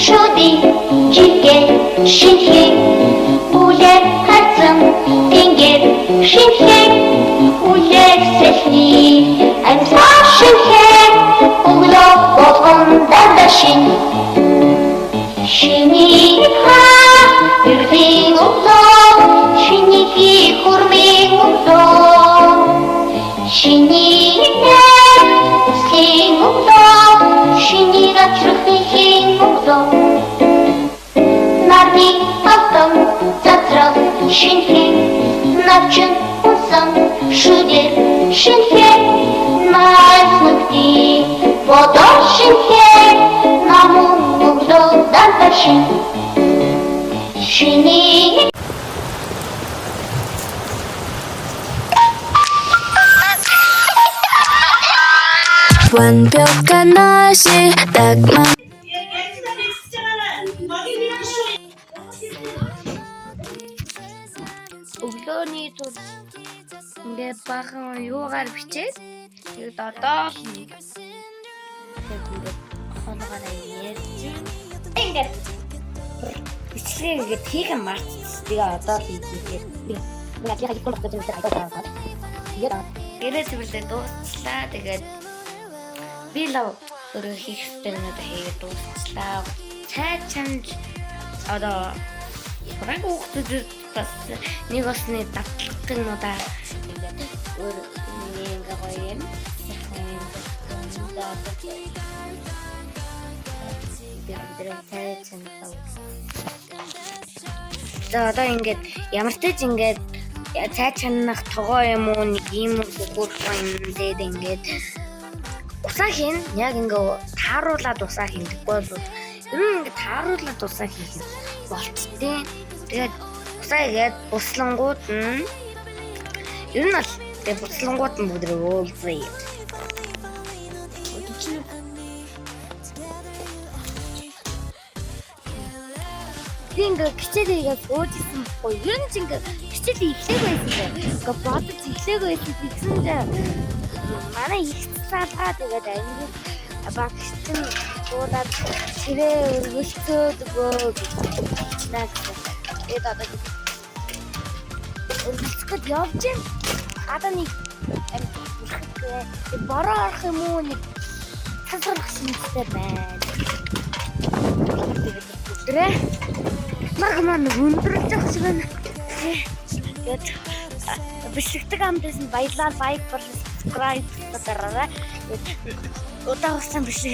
шүди жигээ шинхээ үлээ хацсан тэнгэр шинхээ үлээ сэлний амьсаа шинхээ өглөө болгон дандашин шиний хаа ирдийн өглөө шиний хурмын өглөө шиний Шиний гатрахын өглөө нарны алтан задрал шинхээ навчин усан шүдэр шинхээ найснагти бодор шинхээ намун өглөө дандашин шиний 완벽한 날씨 딱만 өглөөний тул ингээд бахан юугаар бичээд тэгээд одоо л ингээд хоолгоороо ярьж ингээд бичлэг ингээд хийх юм мартчихсан. Тэгээ одоо л хийгээд би яг яг гол хөтөлбөр дээр аваад тэгээд гэрээ цэвэрлээ дуусчлаа. Тэгээд би лав өөрөө хийх юмнууд хийгээд дуусчлаа. Цай чамж одоо баг хүүхдүүдэд бас нэг осны дадлах юм удаа ингээд өөр нэг гоё юм. За одоо ингээд ямар ч тач ингээд цай чанах тогоо юм уу нэг юм уу юм дээд ингээд усаа хийн яг ингээ тааруулаад усаа хийхгүй бол ер нь ингээ тааруулаад усаа хийх болцтой. Тэгээд усаа игээд буслангууд нь ер нь л тэгээд буслангууд нь бүгд уулзъя. Ингээ хичээлээ өөжсэн бохгүй. Ер нь ч ингээ хичээлээ эхлэх байсан. Ингээ бодож эхлэх байсан гэсэн манай их салгаа тэгээд англи багштан дуулаад ширээ өргөлцөөд өгөө наа. Тэгээд одоо өргөлцөхөд явж юм. Одоо нэг бороо орох юм уу нэг тасрах шинжтэй байна. Өдрөө маань өндөрлж явах шиг байна. Тэгээд бичлэгтэй хамтсан баялал лайк болон subscribe дараарай. Удаа хугацаанд бичлэг